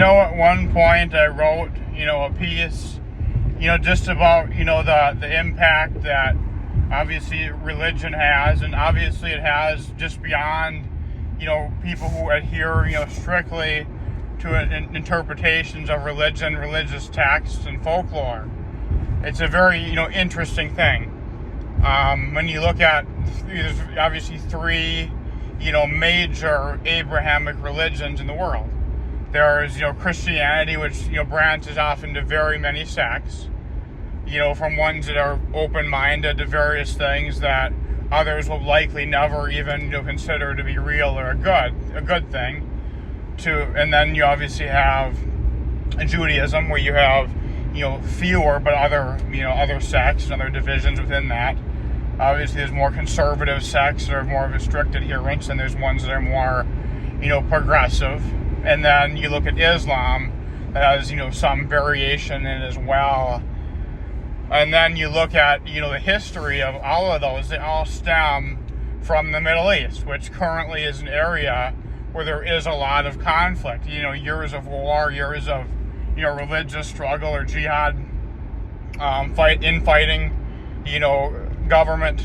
At one point I wrote, a piece, just about, the impact that obviously religion has, and obviously it has just beyond, people who adhere, strictly to interpretations of religion, religious texts, and folklore. It's a very, interesting thing. When you look at, there's obviously three, major Abrahamic religions in the world. There's, Christianity, which, branches off into very many sects, from ones that are open-minded to various things that others will likely never even, consider to be real or a good thing. And then you obviously have Judaism, where you have, fewer but other sects and other divisions within that. Obviously, there's more conservative sects that are more of a strict adherence, and there's ones that are more, progressive. And then you look at Islam, that has, some variation in it as well. And then you look at, the history of all of those. They all stem from the Middle East, which currently is an area where there is a lot of conflict. Years of war, years of, religious struggle or jihad, infighting, government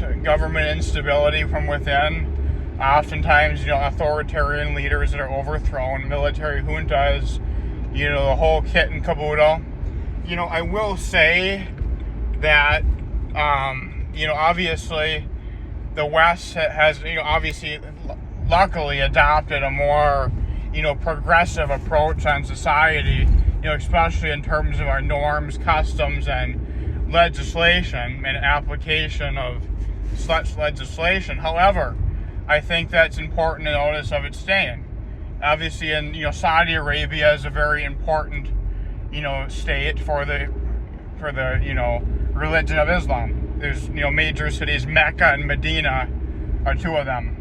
instability from within. Oftentimes, authoritarian leaders that are overthrown, military juntas, the whole kit and caboodle. I will say that, obviously the West has, obviously, luckily adopted a more, progressive approach on society, especially in terms of our norms, customs, and legislation and application of such legislation. However, I think that's important to notice of it staying. Obviously, in Saudi Arabia is a very important, state for the religion of Islam. There's major cities, Mecca and Medina are two of them.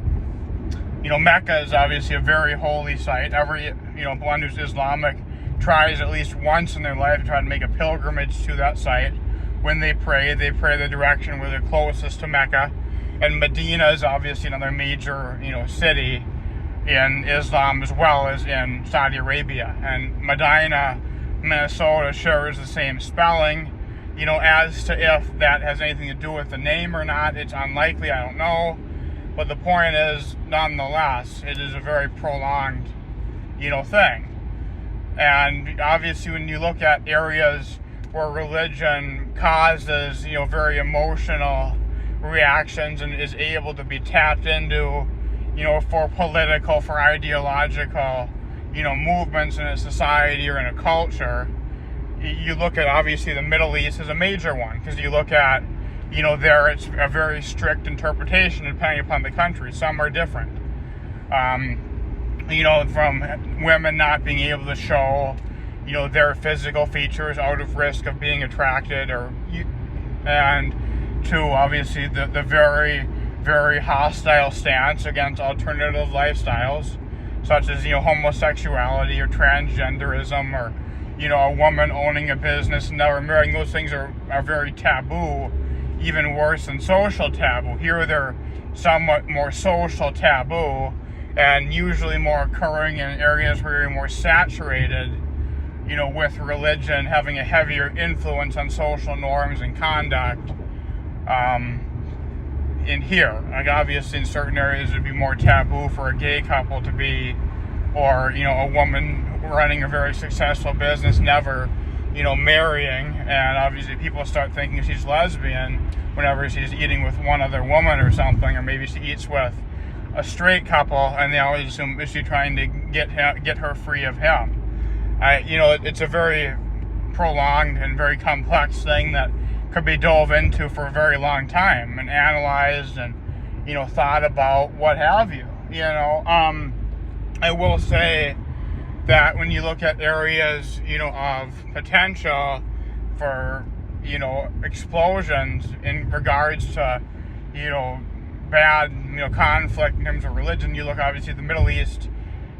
Mecca is obviously a very holy site. Every one who's Islamic tries at least once in their life to try to make a pilgrimage to that site. When they pray the direction where they're closest to Mecca. And Medina is obviously another major, city in Islam as well as in Saudi Arabia. And Medina, Minnesota shares the same spelling. As to if that has anything to do with the name or not, it's unlikely, I don't know. But the point is, nonetheless, it is a very prolonged, thing. And obviously when you look at areas where religion causes, very emotional reactions and is able to be tapped into, for political, for ideological, movements in a society or in a culture. You look at, obviously, the Middle East as a major one, because you look at, there it's a very strict interpretation depending upon the country. Some are different. From women not being able to show, their physical features out of risk of being attracted, and to obviously the very, very hostile stance against alternative lifestyles, such as, homosexuality or transgenderism, or, a woman owning a business and never marrying. Those things are very taboo, even worse than social taboo. Here they're somewhat more social taboo, and usually more occurring in areas where you're more saturated, with religion having a heavier influence on social norms and conduct. In here, like obviously in certain areas it'd be more taboo for a gay couple to be, or a woman running a very successful business never, marrying, and obviously people start thinking she's lesbian whenever she's eating with one other woman or something, or maybe she eats with a straight couple, and they always assume, is she trying to get her free of him? It's a very prolonged and very complex thing that could be dove into for a very long time and analyzed and, thought about, what have you. I will say that when you look at areas, of potential for, explosions in regards to, bad, conflict in terms of religion, you look obviously at the Middle East,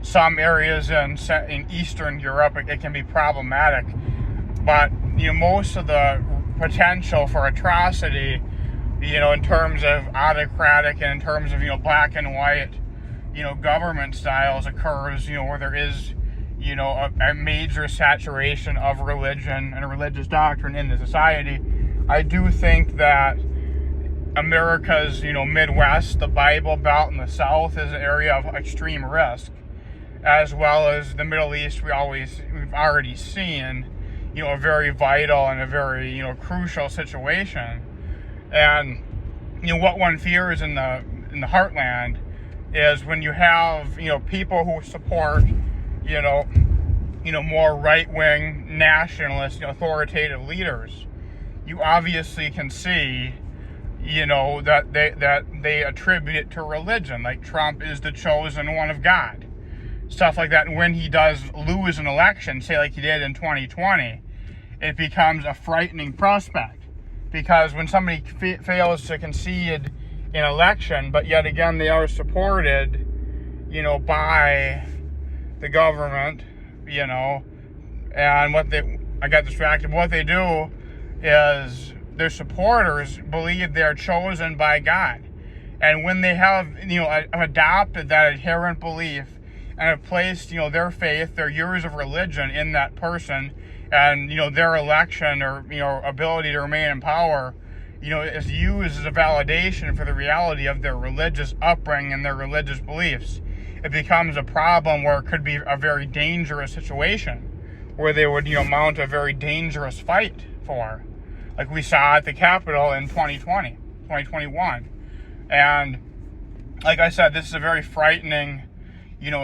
some areas in Eastern Europe, it can be problematic. But, most of the potential for atrocity, in terms of autocratic and in terms of, black and white, government styles occurs, where there is, a major saturation of religion and religious doctrine in the society. I do think that America's, Midwest, the Bible Belt, and the South is an area of extreme risk, as well as the Middle East. We've already seen, a very vital and a very, crucial situation. And, what one fears in the heartland is when you have, people who support, more right-wing nationalist, authoritative leaders. You obviously can see, that they attribute it to religion, like Trump is the chosen one of God, stuff like that. And when he does lose an election, say like he did in 2020, it becomes a frightening prospect, because when somebody fails to concede an election, but yet again they are supported, by the government, and I got distracted. What they do is their supporters believe they're chosen by God. And when they have, adopted that adherent belief and have placed, their faith, their years of religion in that person, and, their election or, ability to remain in power, is used as a validation for the reality of their religious upbringing and their religious beliefs, it becomes a problem where it could be a very dangerous situation where they would, mount a very dangerous fight for, like we saw at the Capitol in 2021. And like I said, this is a very frightening,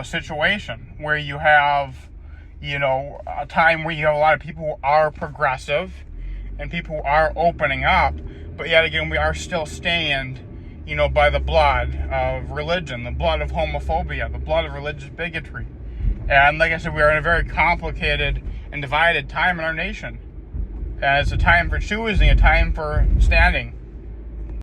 situation where you have, a time where you have a lot of people who are progressive and people who are opening up, but yet again, we are still stained, by the blood of religion, the blood of homophobia, the blood of religious bigotry. And like I said, we are in a very complicated and divided time in our nation. And it's a time for choosing, a time for standing.